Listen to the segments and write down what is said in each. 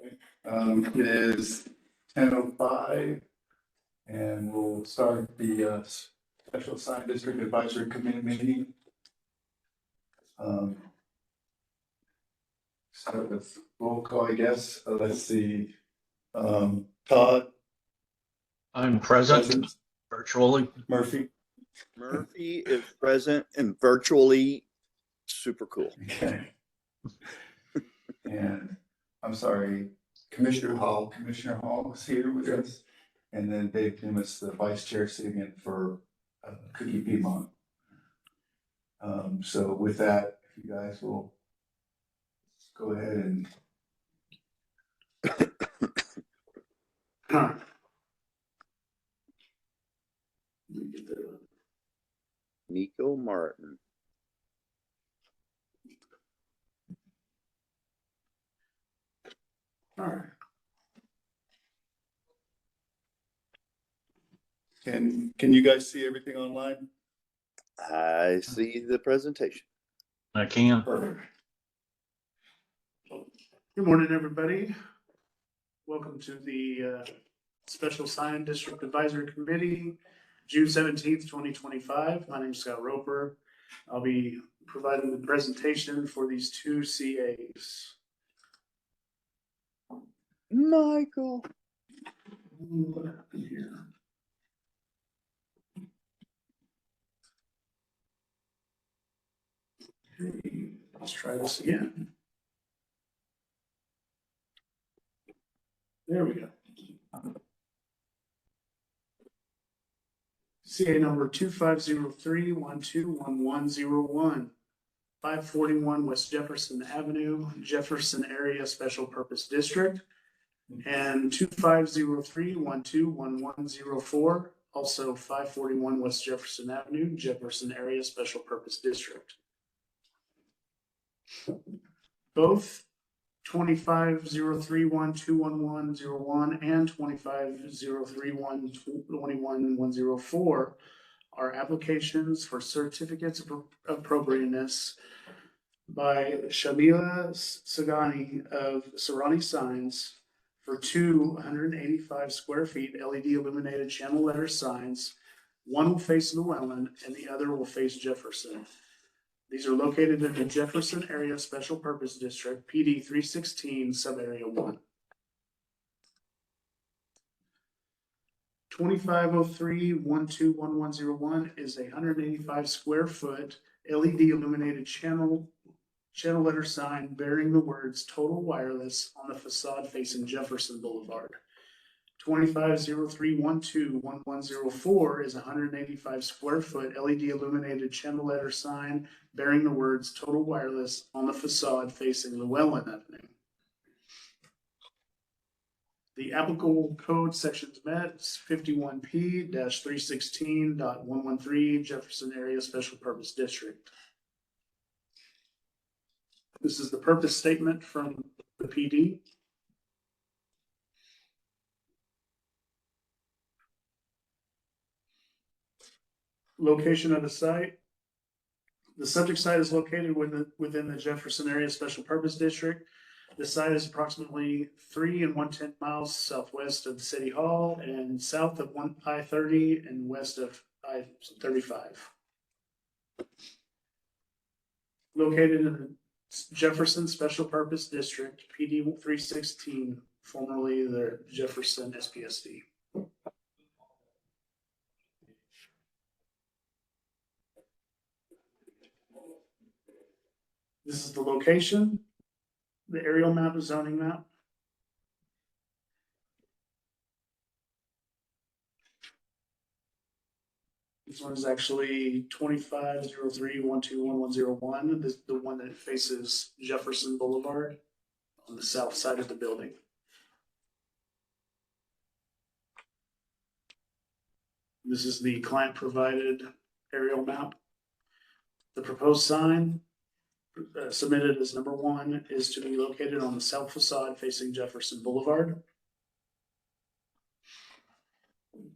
It is 10:05 and we'll start the Special Sign District Advisory Committee meeting. Start with roll call, I guess. Let's see. Todd, I'm present virtually. Murphy. Murphy is present and virtually super cool. Okay. And I'm sorry, Commissioner Hall is here with us. And then Dave Dumas, the vice chair, sitting in for Cookie Piedmont. So with that, if you guys will go ahead and Nico Martin. all right. Can you guys see everything online? I see the presentation. I can. Perfect. Good morning, everybody. Welcome to the Special Sign District Advisory Committee, June 17th, 2025. My name is Scott Roper. I'll be providing the presentation for these two CAs. Michael. What happened here? Okay, let's try this again. There we go. CA number 2503-121101, 541 West Jefferson Avenue, Jefferson Area Special Purpose District, and 2503-121104, also 541 West Jefferson Avenue, Jefferson Area Special Purpose District. Both 2503-121101 and 2503-121104 are applications for certificates of appropriateness by Shamila Sagani of Sarani Signs for two 185 square feet LED illuminated channel letter signs. One will face Llewellyn and the other will face Jefferson. These are located in the Jefferson Area Special Purpose District, PD 316, Subarea 1. 2503-121101 is a 185 square foot LED illuminated channel letter sign bearing the words Total Wireless on the facade facing Jefferson Boulevard. 2503-121104 is a 185 square foot LED illuminated channel letter sign bearing the words Total Wireless on the facade facing Llewellyn Avenue. The applicable code sections met 51P-316.113 Jefferson Area Special Purpose District. This is the purpose statement from the PD. Location of the site. The subject site is located within the Jefferson Area Special Purpose District. The site is approximately 3 1/10 miles southwest of the City Hall and south of I-30 and west of I-35. Located in the Jefferson Special Purpose District, PD 316, formerly the Jefferson SPSD. This is the location, the aerial map, the zoning map. This one is actually 2503-121101. This is the one that faces Jefferson Boulevard on the south side of the building. This is the client provided aerial map. The proposed sign submitted as number 1 is to be located on the south facade facing Jefferson Boulevard.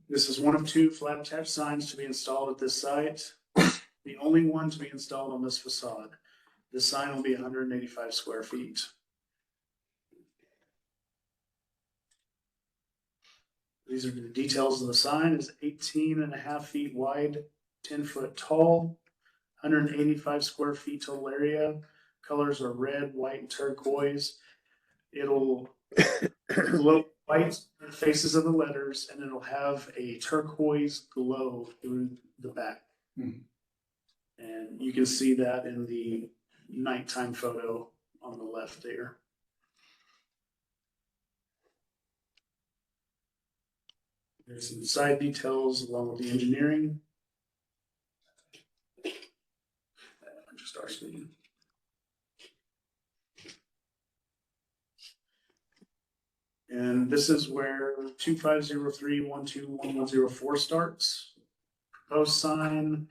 This is one of 2 flat attached signs to be installed at this site. The only one to be installed on this facade. This sign will be 185 square feet. These are the details of the sign. Is 18.5 feet wide, 10 foot tall, 185 square feet total area. Colors are red, white, and turquoise. It'll glow white faces of the letters, and it'll have a turquoise glow through the back. Hmm. And you can see that in the nighttime photo on the left there. There's some side details along with the engineering. Just our speaking. And this is where 2503-121104 starts. Proposed sign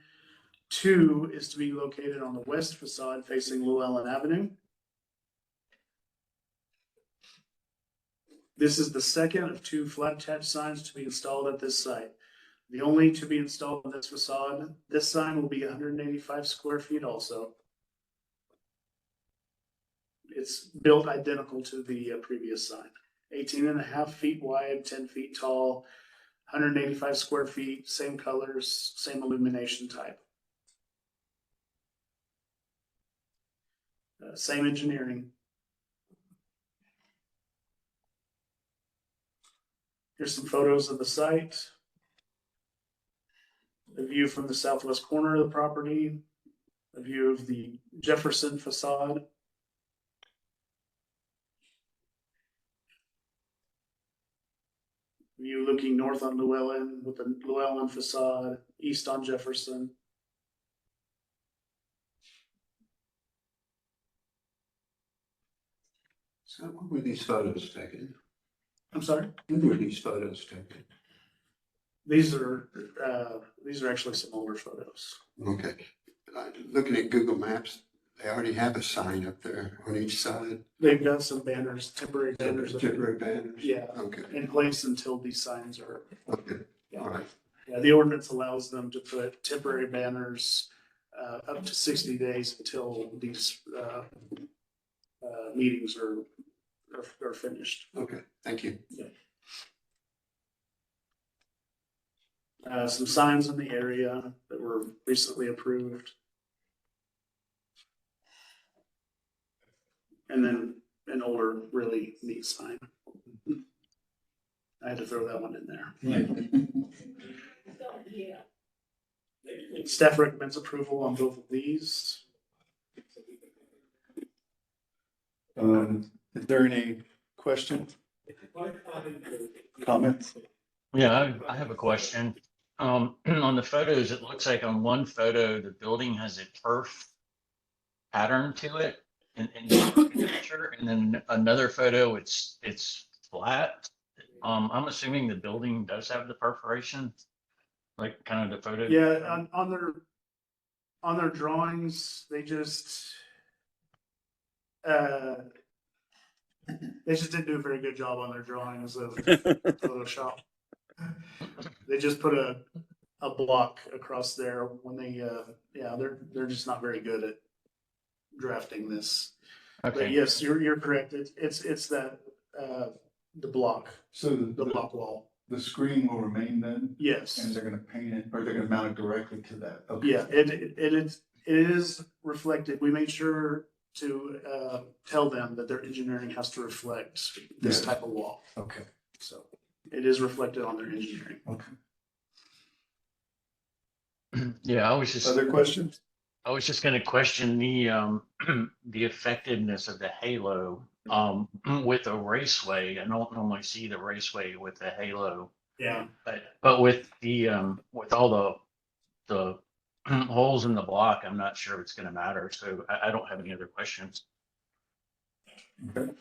2 is to be located on the west facade facing Llewellyn Avenue. This is the second of 2 flat attached signs to be installed at this site. The only to be installed on this facade. This sign will be 185 square feet also. It's built identical to the previous sign. 18.5 feet wide, 10 feet tall, 185 square feet, same colors, same illumination type. Same engineering. Here's some photos of the site. A view from the southwest corner of the property. A view of the Jefferson facade. View looking north on Llewellyn with the Llewellyn facade, east on Jefferson. So when were these photos taken? I'm sorry. When were these photos taken? These are actually some older photos. Okay. Looking at Google Maps, they already have a sign up there on each side. They've got some banners, temporary banners, Temporary banners. yeah, Okay. in place until these signs are. Okay. Yeah. All right. Yeah, the ordinance allows them to put temporary banners up to 60 days until these meetings are finished. Okay. Thank you. Some signs in the area that were recently approved. And then an older, really neat sign. I had to throw that one in there. Staff recommends approval on both of these. Is there any questions? Comments? Yeah, I have a question. On the photos, it looks like on one photo, the building has a turf pattern to it in the picture, and then another photo, it's flat. I'm assuming the building does have the perforation, like kind of the photo. Yeah, on their drawings, they just didn't do a very good job on their drawings of Photoshop. They just put a block across there when they they're just not very good at drafting this. But Okay, yes, you're correct. It's that the block, So the block wall. the screen will remain then, and Yes. they're gonna paint it, or they're gonna mount it directly to that? Okay. Yeah, it is reflected. We made sure to tell them that their engineering has to reflect this Yeah. type of wall. Okay, So it is reflected on their engineering. okay. yeah, Other questions? I was just gonna question the the effectiveness of the halo with a raceway. I don't normally see the raceway with the halo, Yeah. but with the with all the holes in the block, I'm not sure it's gonna matter. So I don't have any other questions. Okay.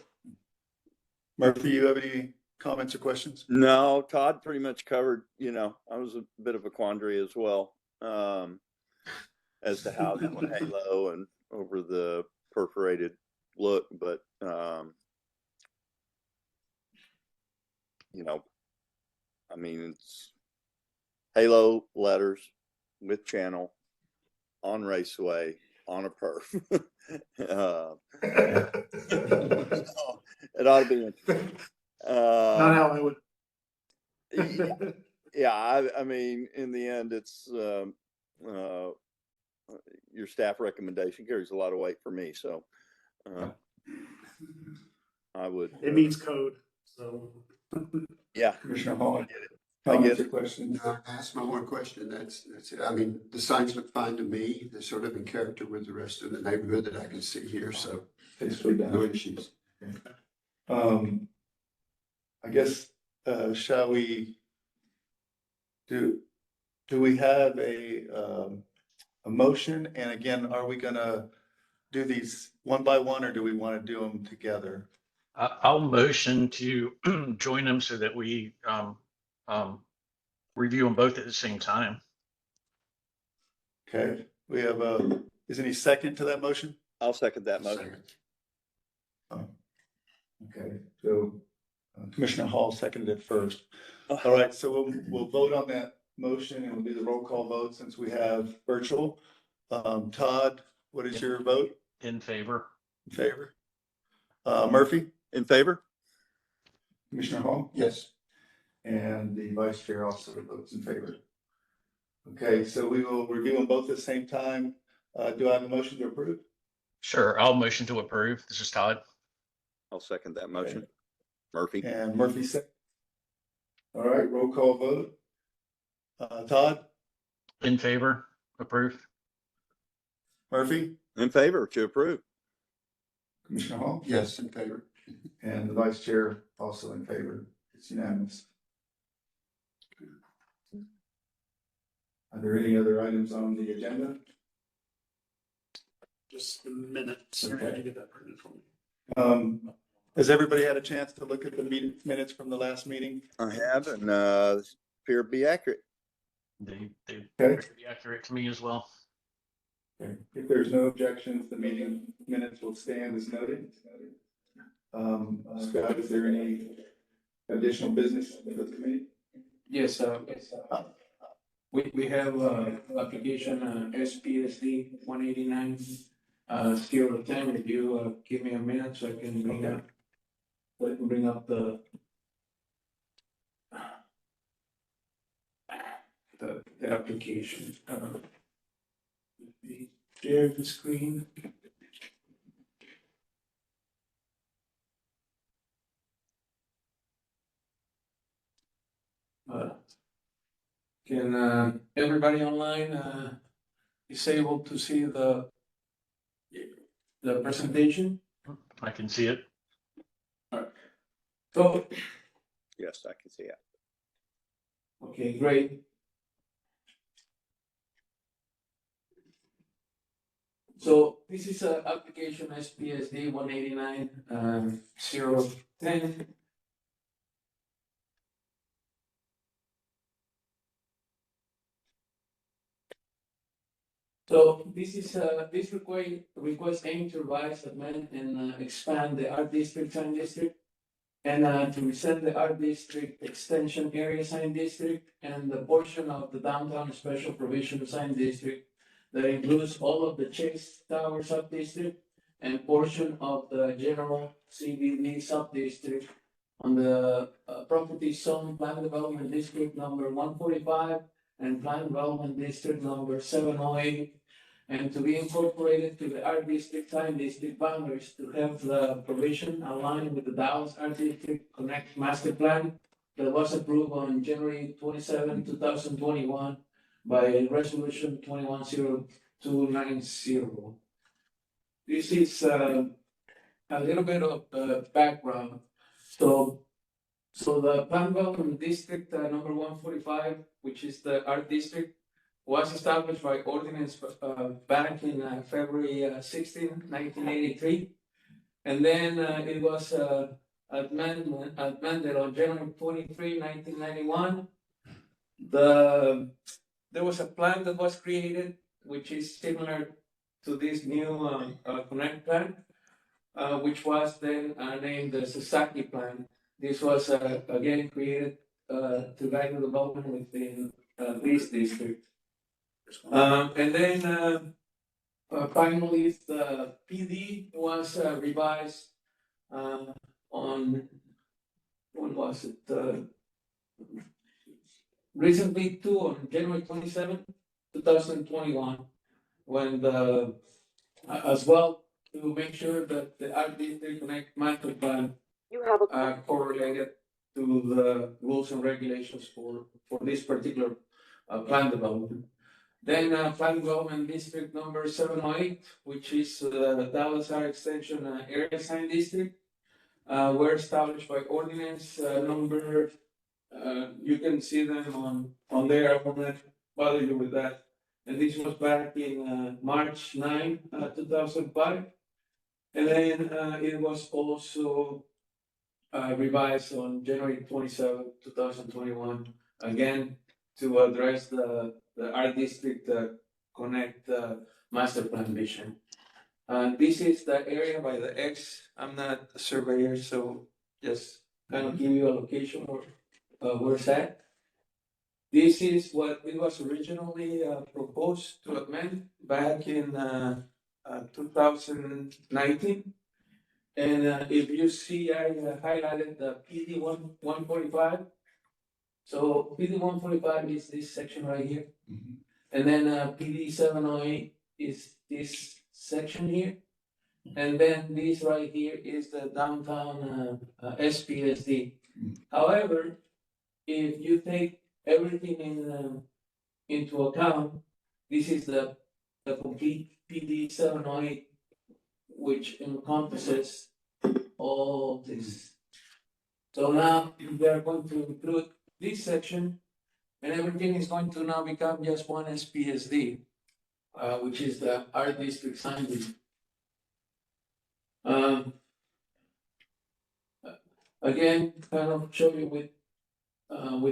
Murphy, you have any comments or questions? No, Todd pretty much covered, I was a bit of a quandary as well. As to how that would halo and over the perforated look, but I mean, it's halo letters with channel on raceway on a perf. It ought to be interesting. Not how I would. Yeah, I mean, in the end, it's, your staff recommendation carries a lot of weight for me, so, I would. It means code, so. Yeah, Commissioner Hall, I comments get or questions? No, ask my one question, that's it. I mean, the signs look fine to me, they're sort of in character with the rest of the neighborhood that I can see here, so Basically no done. issues. I guess, shall we do we have a motion? And again, are we gonna do these one by one or do we want to do them together? I'll motion to join them so that we review them both at the same time. Okay, we have is any second to that motion? I'll second that motion. Second. Oh, okay, so Commissioner Hall seconded it first. All right, so we'll vote on that motion and we'll do the roll call vote since we have virtual. Todd, what is your vote? In favor? In favor? Murphy? In favor? Commissioner Hall? Yes, And the vice chair also votes in favor. Okay, so we will review them both at the same time. Do I have a motion to approve? Sure, I'll motion to approve. This is Todd. I'll second that motion. Murphy? And Murphy second. All right, roll call vote. Todd? In favor? Approve? Murphy? In favor to approve. Commissioner Hall? yes, in favor. And the vice chair also in favor. It's unanimous. Are there any other items on the agenda? Just a minute. Okay. To get that printed for me. Has everybody had a chance to look at the meeting minutes from the last meeting? I have, and, appear to be accurate. They Okay. appear to be accurate to me as well. Okay. If there's no objections, the meeting minutes will stand as noted. Scott, is there any additional business for the committee? Yes, we have, application, SPSD 189, scale of 10. If you, give me a minute so I can bring up the application. Let me share the screen. Can everybody online is able to see the presentation? I can see it. So, Yes, I can see it. okay, great. So this is a application SPSD 189 010. So this is this request aim to revise, amend, and expand the art district sign district, and to resend the art district extension area sign district and the portion of the downtown special provision sign district that includes all of the Chase Tower sub district and portion of the general CBD sub district on the property zone plan development district number 145 and plan development district number 708, and to be incorporated to the art district sign district boundaries to have the provision aligned with the Dallas Art District Connect Master Plan that was approved on January 27, 2021 by resolution 210290. This is a little bit of background. So the plan development district number 145, which is the art district, was established by ordinance back in February 16, 1983. And then it was amended on January 23, 1991. There was a plan that was created, which is similar to this new Connect plan, which was then named the Sasaki plan. This was again created to guide the development within this district. And then finally, the PD was revised on, when was it? recently too, on January 27, 2021, when as well, to make sure that the RD3 Connect master plan correlated to the rules and regulations for this particular plan development. Then plan development district number 708, which is the Dallas High Extension Area Sign District, were established by ordinance number. You can see them on there. I will not bother you with that. And this was back in March 9, 2005. And then it was also revised on January 27, 2021, again to address the R District Connect master plan vision. This is the area by the X. I'm not a surveyor, so just kind of give you a location where it's at. This is what it was originally proposed to amend back in 2019. And if you see, I highlighted the PD 145. So PD 145 is this section right here. And then PD 708 is this section here. And then this right here is the downtown SPSD. However, if you take everything into account, this is the complete PD 708, which encompasses all this. So now we are going to include this section, and everything is going to now become just one SPSD, which is the R District Sign District. Again, kind of show you with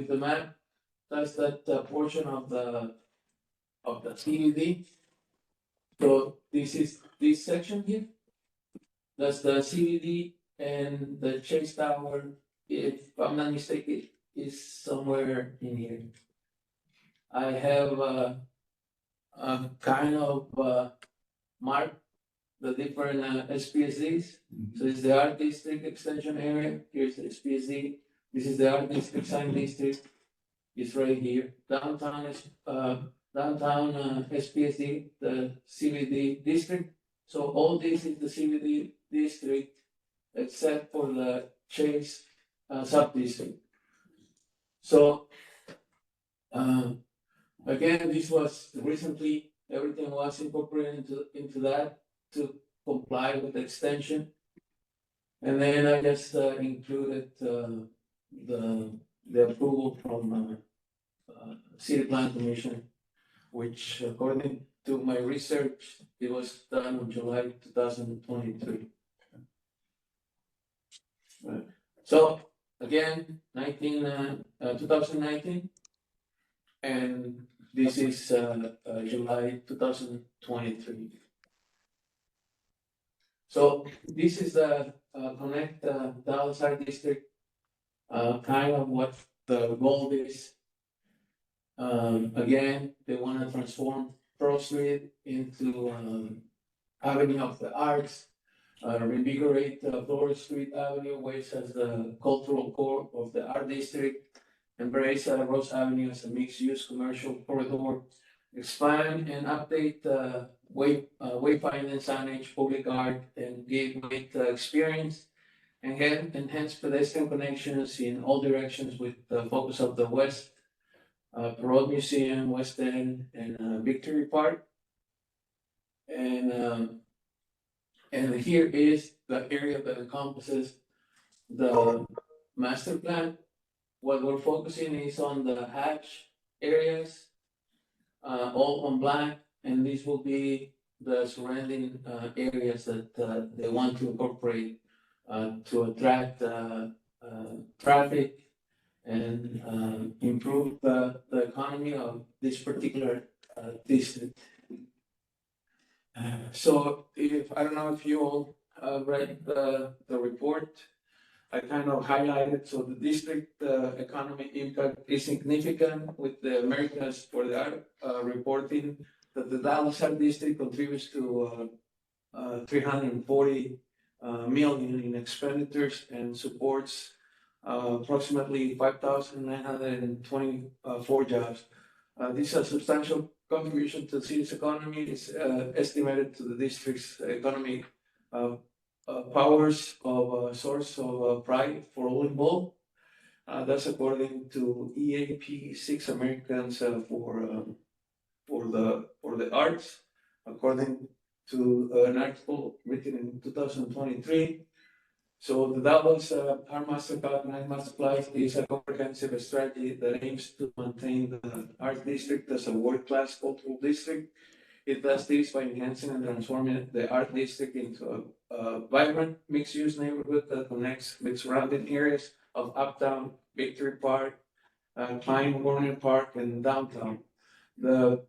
the map. That's that portion of the CBD. So this is this section here. That's the CBD, and the Chase Tower, if I'm not mistaken, is somewhere in here. I have kind of marked the different SPSDs. So it's the R District Extension Area. Here's the SPSD. This is the R District Sign District. It's right here. Downtown is downtown SPSD, the CBD district. So all this is the CBD district, except for the Chase sub-district. So again, this was recently, everything was incorporated into that to comply with the extension. And then I just included the approval from City Plan Commission, which according to my research, it was done in July 2023. Right. So again, 2019, and this is July 2023. So this is the Connect Dallas High District, kind of what the goal is. Again, they want to transform Pearl Street into Avenue of the Arts, reinvigorate Florida Street Avenue, which as the cultural core of the art district, embrace Rose Avenue as a mixed-use commercial corridor, expand and update wayfinding signage, public art, and gateway experience, and enhance pedestrian connections in all directions with the focus of the West, Perot Museum, West End, and Victory Park. And here is the area that encompasses the master plan. What we're focusing is on the hatch areas, all on black, and these will be the surrounding areas that they want to incorporate to attract traffic and improve the economy of this particular district. So I don't know if you all read the report. I kind of highlighted, so the district economic impact is significant, with the Americas for the Art reporting that the Dallas Art District contributes to 340 million in expenditures and supports approximately 5,924 jobs. This is a substantial contribution to the city's economy. It's estimated to the district's economy powers of a source of pride for all involved. That's according to EAP 6 Americans for the arts, according to an article written in 2023. So the Davos Our Mastercard Night Masterclass is a comprehensive strategy that aims to maintain the art district as a world-class cultural district. It does this by enhancing and transforming the art district into a vibrant mixed-use neighborhood that connects with surrounding areas of Uptown, Victory Park, Klein Warner Park, and downtown. The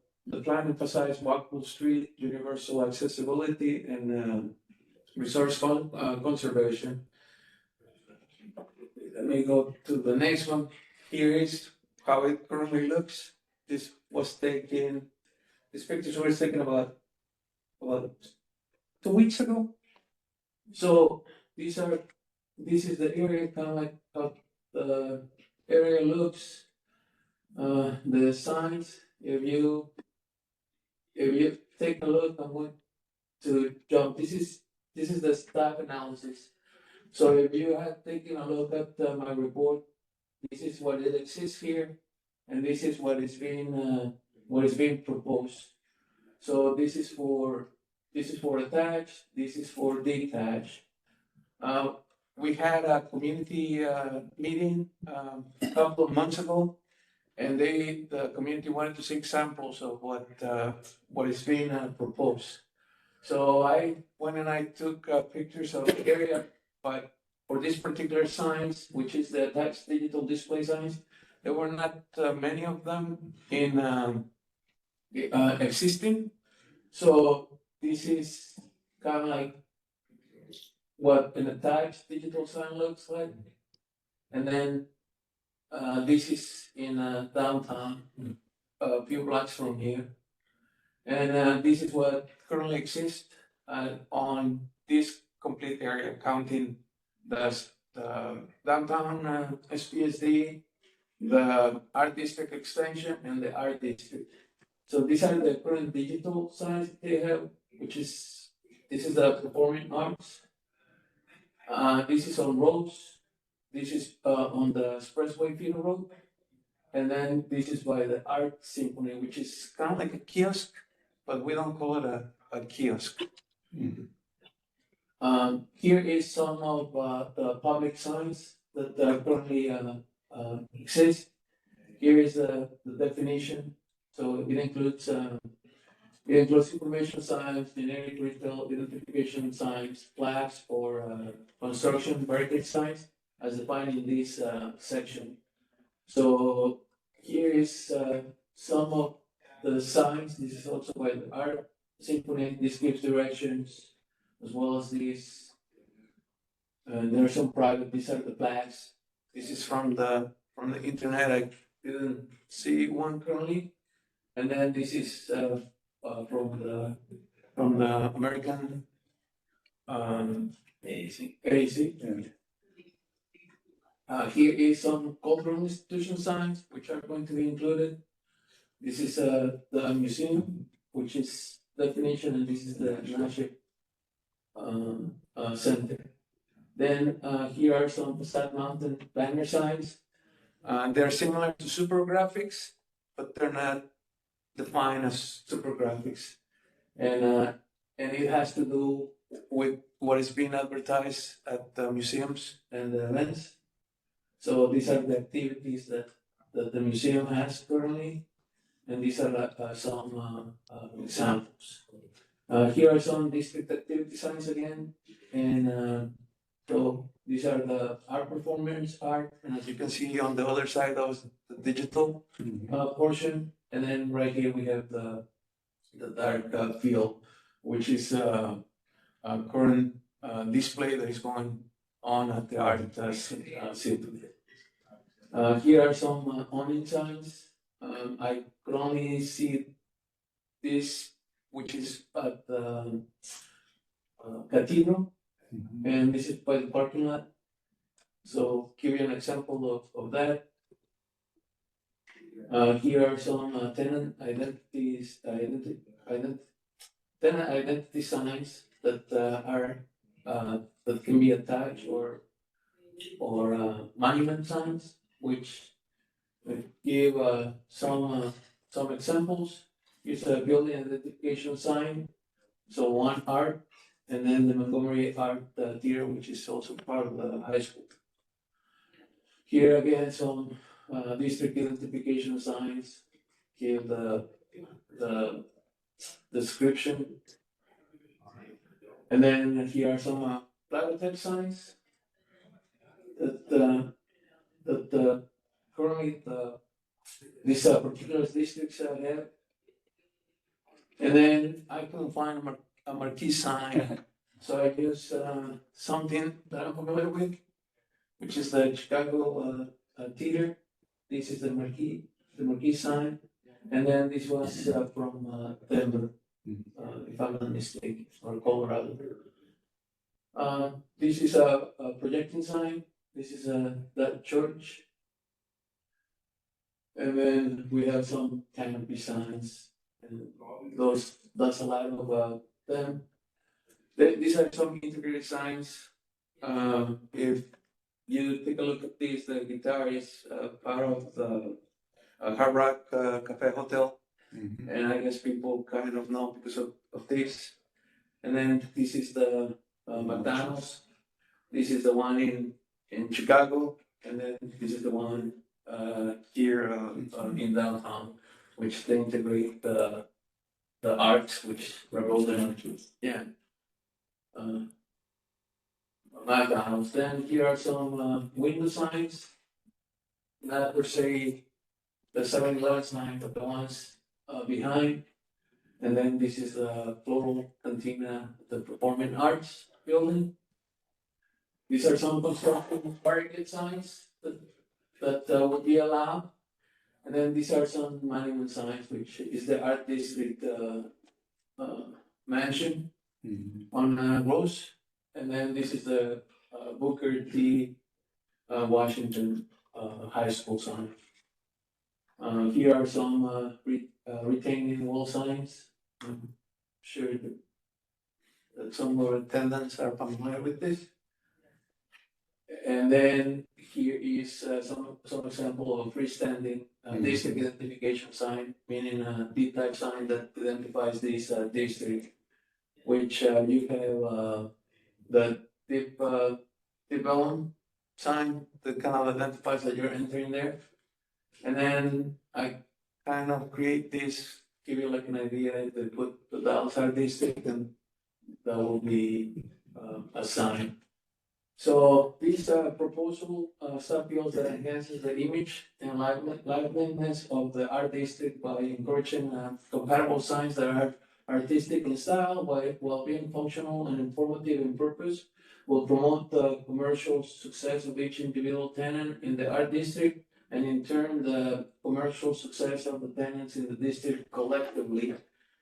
plan emphasizes walkable street, universal accessibility, and resource conservation. Let me go to the next one. Here is how it currently looks. This pictures were taken about 2 weeks ago. So this is the area, kind of like how the area looks. The signs, if you take a look, I'm going to jump. This is the staff analysis. So if you have taken a look at my report, this is what it exists here, and this is what is being proposed. So this is for attached, this is for detached. We had a community meeting a couple of months ago, and the community wanted to see examples of what is being proposed. So I went and I took pictures of the area, but for this particular signs, which is the attached digital display signs, there were not many of them in existing. So this is kind of like what an attached digital sign looks like. And then this is in downtown, a few blocks from here. And this is what currently exists on this complete area, counting the downtown SPSD, the art district extension, and the art district. So these are the current digital signs they have, this is the performing arts. This is on roads. This is on the Expressway Feeder Road. And then this is by the Art Symphony, which is kind of like a kiosk, but we don't call it a kiosk. Here is some of the public signs that currently exist. Here is the definition. So it includes information signs, generic retail identification signs, flags for construction barricade signs, as defined in this section. So here is some of the signs. This is also by the Art Symphony. This gives directions, as well as these. There are some private. These are the flags. This is from the internet. I didn't see one currently. And then this is from the American AAC. Here is some cultural institution signs which are going to be included. This is the museum, which is definition, and this is the Nashik Center. Then here are some Passat Mountain banner signs. They're similar to super graphics, but they're not defined as super graphics. And it has to do with what is being advertised at the museums and the events. So these are the activities that the museum has currently, and these are some examples. Here are some district activity signs again, and so these are the art performance art, and as you can see on the other side, that was the digital portion, and then right here we have the dark field, which is a current display that is going on at the art center. Here are some awning signs. I could only see this, which is at the Cathedral, and this is by the parking lot. So give you an example of that. Here are some tenant identity signs that that can be attached or monument signs, which give some examples. Here's a building identification sign, so one art, and then the Montgomery Art Theater, which is also part of the high school. Here again, some district identification signs give the description. And then here are some plaquettex signs that currently these particular districts have. And then I couldn't find a marquee sign, so I used something that I'm familiar with, which is the Chicago Theater. This is the marquee sign, and then this was from Denver, if I'm not mistaken, or Colorado. This is a projecting sign. This is that church. And then we have some canopy signs, and that's a lot of them. These are some integrated signs. If you take a look at this, the guitar is part of the Hard Rock Cafe Hotel, and I guess people kind of know because of this. And then this is the McDonald's. This is the one in Chicago, and then this is the one here in downtown, which they integrate the arts, which revolve into McDonald's. Then here are some window signs, not per se the 7-Eleven sign, but the ones behind. And then this is the Floral Cantina, the Performing Arts building. These are some construction barricade signs that would be allowed. And then these are some monument signs, which is the Art District mansion on Rose. And then this is the Booker T. Washington High School sign. Here are some retaining wall signs. I'm sure that some of our attendants are familiar with this. And then here is some example of freestanding district identification sign, meaning a D-type sign that identifies this district, which you have the tip elm sign that kind of identifies that you're entering there. And then I kind of create this, give you like an idea to put the outside district, and that will be a sign. So this proposal sub-builds that enhances the image and liveliness of the art district by encouraging compatible signs that are artistic in style while being functional and informative in purpose, will promote the commercial success of each individual tenant in the art district, and in turn the commercial success of the tenants in the district collectively.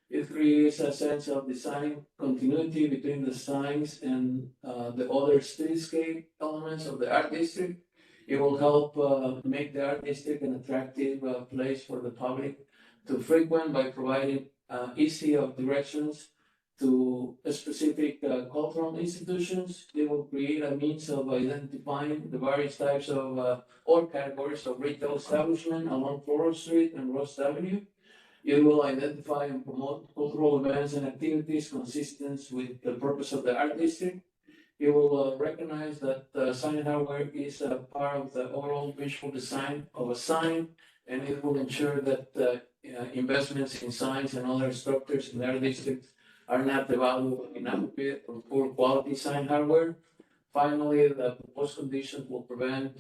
It creates a sense of design continuity between the signs and the other streetscape elements of the art district. It will help make the art district an attractive place for the public to frequent by providing easy of directions to specific cultural institutions. It will create a means of identifying the various types of or categories of retail establishment along Floral Street and Ross Avenue. It will identify and promote cultural events and activities consistent with the purpose of the art district. It will recognize that sign hardware is a part of the overall visual design of a sign, and it will ensure that investments in signs and other structures in the art district are not devalued inadequate or poor quality sign hardware. Finally, the proposed conditions will prevent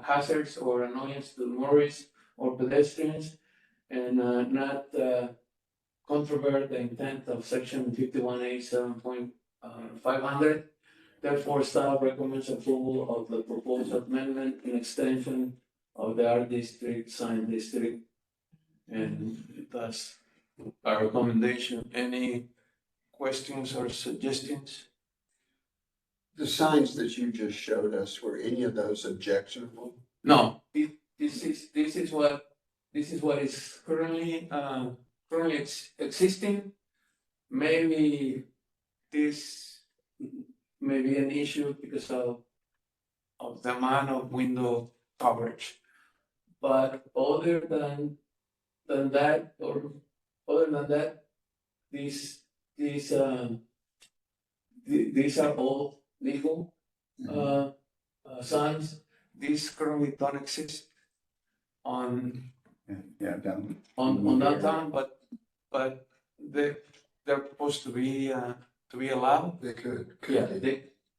hazards or annoyance to motorists or pedestrians, and not controvert the intent of section 51A 7.500. Therefore, staff recommends approval of the proposed amendment and extension of the art district sign district. And that's our recommendation. Any questions or suggestions? The signs that you just showed us, were any of those objectionable? No, this is what is currently existing. Maybe this may be an issue because of the amount of window coverage. But other than that, or other than that, these are all legal signs. These currently don't exist on Yeah, down. downtown, but they're supposed to be allowed. They could. Yeah,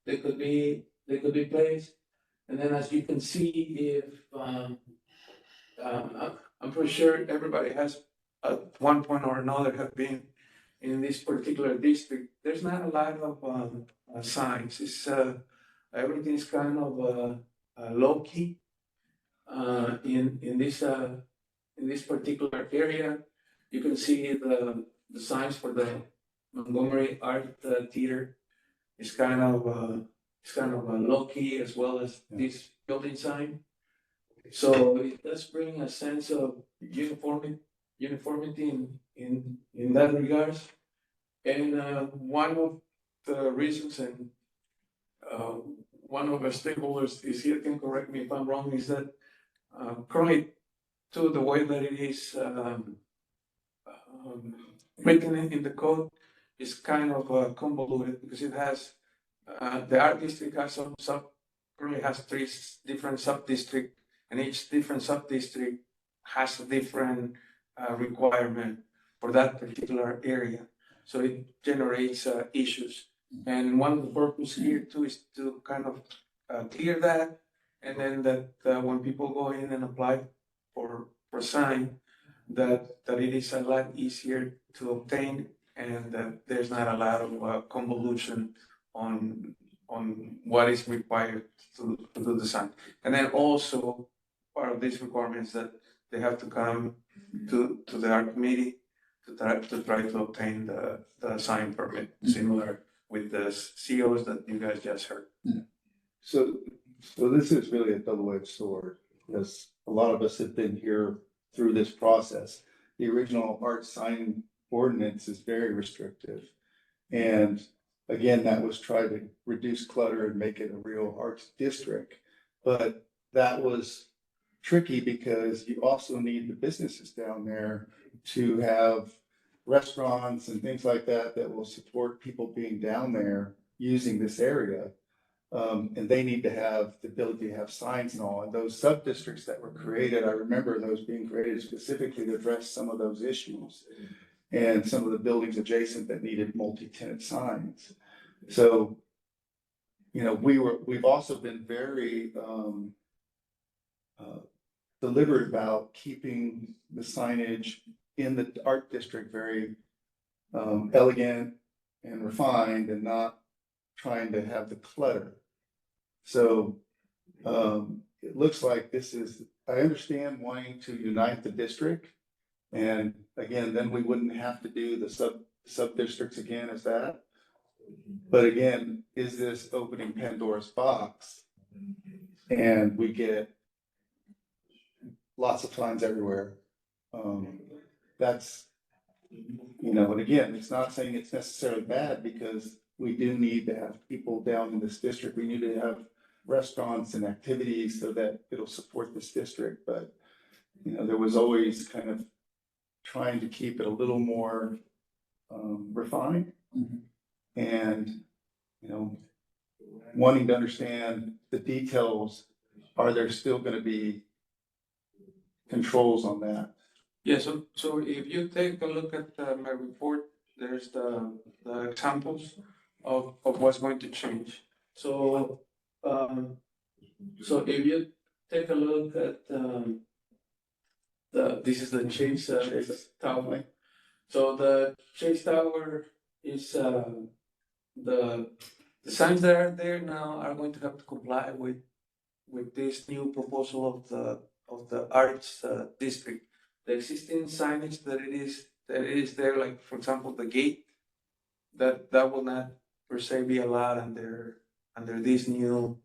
they could be placed. And then as you can see, if I'm pretty sure everybody has at one point or another have been in this particular district. There's not a lot of signs. It's everything is kind of low key in this particular area. You can see the signs for the Montgomery Art Theater. It's kind of low key, as well as this building sign. So it does bring a sense of uniformity in that regards. And one of the reasons, and one of our stakeholders is here, can correct me if I'm wrong, is that currently, to the way that it is written in the code, is kind of convoluted, because it has the art district has currently has 3 different sub-districts, and each different sub-district has a different requirement for that particular area. So it generates issues. And one of the purposes here too is to kind of clear that, and then that when people go in and apply for a sign, that it is a lot easier to obtain, and that there's not a lot of convolution on what is required to do the sign. And then also part of this requirement is that they have to come to the art committee to try to obtain the sign permit, similar with the COs that you guys just heard. So this is really a double-edged sword, because a lot of us have been here through this process. The original art sign ordinance is very restrictive. And again, that was trying to reduce clutter and make it a real arts district. But that was tricky because you also need the businesses down there to have restaurants and things like that will support people being down there using this area. And they need to have the ability to have signs and all. And those sub-districts that were created, I remember those being created specifically to address some of those issues. And some of the buildings adjacent that needed multi-tenant signs. So, you know, we've also been very deliberate about keeping the signage in the art district very elegant and refined, and not trying to have the clutter. So it looks like this is, I understand wanting to unite the district. And again, then we wouldn't have to do the sub districts again as that. But again, is this opening Pandora's box? And we get lots of signs everywhere. That's, you know, and again, it's not saying it's necessarily bad, because we do need to have people down in this district. We need to have restaurants and activities so that it'll support this district. But, you know, there was always kind of trying to keep it a little more refined. And, you know, wanting to understand the details. Are there still going to be controls on that? Yeah, so if you take a look at my report, there's the examples of what's going to change. So if you take a look at this is the Chase Tower. So the Chase Tower is the signs that are there now are going to have to comply with this new proposal of the arts district. The existing signage that is there, like for example the gate, that will not per se be allowed under under this new,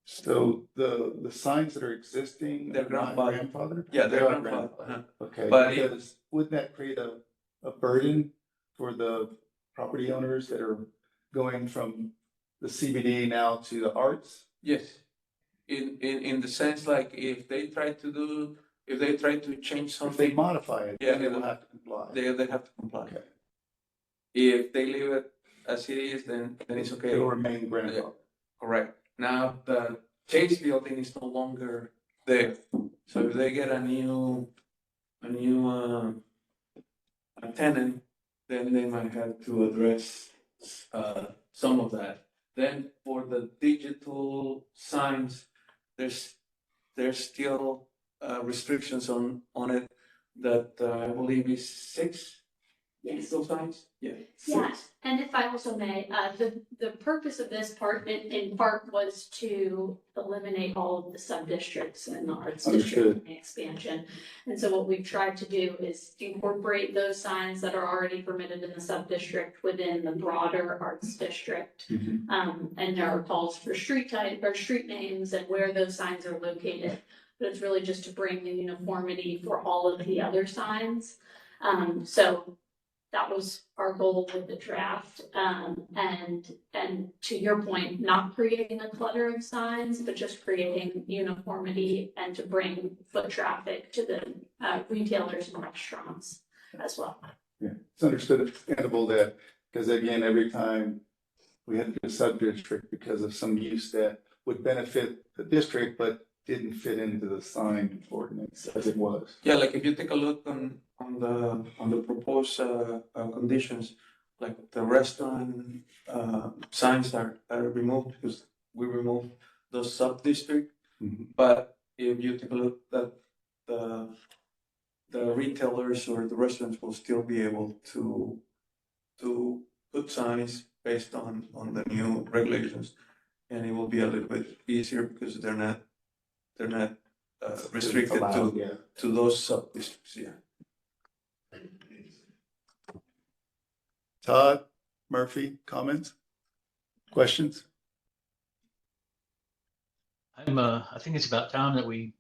So the signs that are existing. They're are not grandfathered. grandfathered? Yeah, They they're are grandfathered, grandfathered. Okay, But it- because wouldn't that create a burden for the property owners that are going from the CBD now to the arts? yes. In the sense like if they try to change If they something, modify it, then they Yeah, will have to comply. they have to comply. Okay, If they leave it as it is, then it's okay. it'll remain grandfathered. Correct. Now the Chase building is no longer there. So if they get a new a tenant, then they might have to address some of that. Then for the digital signs, there's still restrictions on it that I believe is 6 digital signs. Yeah. Yeah, 6. and if I also may, the purpose of this part, in part, was to eliminate all of the sub-districts in the arts district Understood. and expansion. And so what we've tried to do is incorporate those signs that are already permitted in the sub-district within the broader arts district. Mhm. And there are calls for street type, or street names and where those signs are located. But it's really just to bring the uniformity for all of the other signs. So that was our goal with the draft. And to your point, not creating a clutter of signs, but just creating uniformity and to bring foot traffic to the retailers and restaurants as well. Yeah, it's understandable that, because again, every time we had to do a sub-district because of some use that would benefit the district, but didn't fit into the sign ordinance as it was. Yeah, like if you take a look on the proposed conditions, like the restaurant signs are removed because we removed those sub-district. Mhm. But if you take a look at the retailers or the restaurants will still be able to put signs based on the new regulations. And it will be a little bit easier because they're not restricted Allowed, yeah. to those sub-districts, yeah. Todd, Murphy, comments? Questions? I think it's about time that we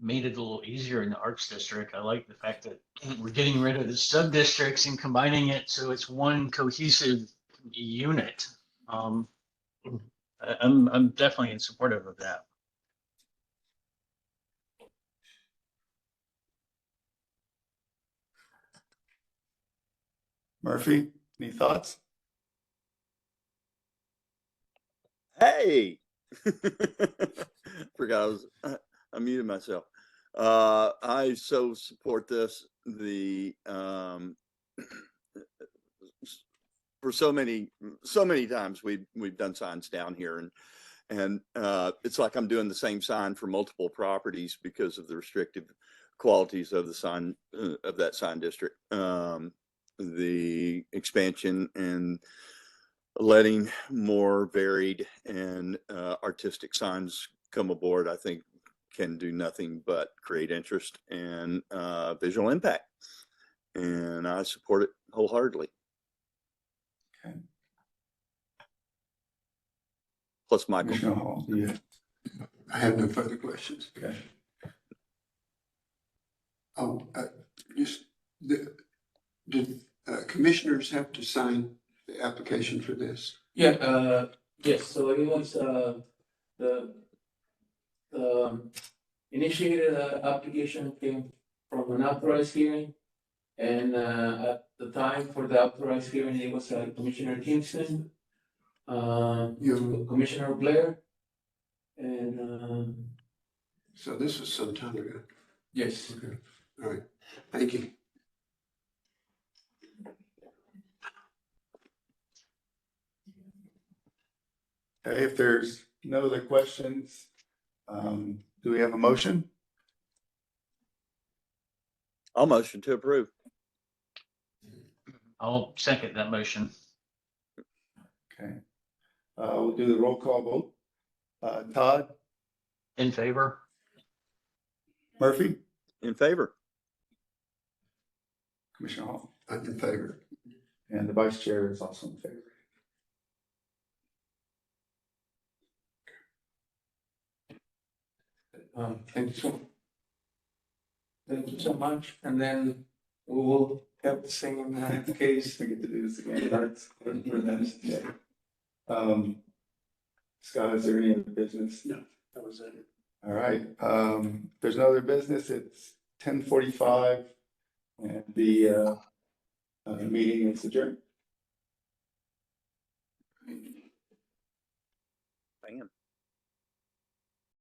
made it a little easier in the arts district. I like the fact that we're getting rid of the sub districts and combining it so it's one cohesive unit. I'm definitely in supportive of that. Murphy, any thoughts? Hey. Forgot I muted myself. I so support this. For so many times we've done signs down here, and it's like I'm doing the same sign for multiple properties because of the restrictive qualities of the sign of that sign district. The expansion and letting more varied and artistic signs come aboard, I think, can do nothing but create interest and visual impact. And I support it wholeheartedly. Okay. Plus Michael. Commissioner Hall, yeah, I have no further questions. okay. Oh, just, did commissioners have to sign the application for this? Yeah, yes, so it was, the initiated application came from an authorized hearing. And, at the time for the authorized hearing, it was Commissioner Kingston, Commissioner Blair, and, So this was some time ago. yes. Okay, all right, thank you. Okay, if there's no other questions, do we have a motion? I'll motion to approve. I'll second that motion. Okay. We'll do the roll call vote. Todd, In favor? Murphy, In favor. Commissioner Hall, I'm in favor. and the vice chair is also in favor. Thank you so. Thank you so much, and then we will have the same case. We get to do this again. That's for them. Yeah. Scott, is there any other business? No, that was it. All right, there's no other business. It's 10:45 and the meeting is adjourned. Bam.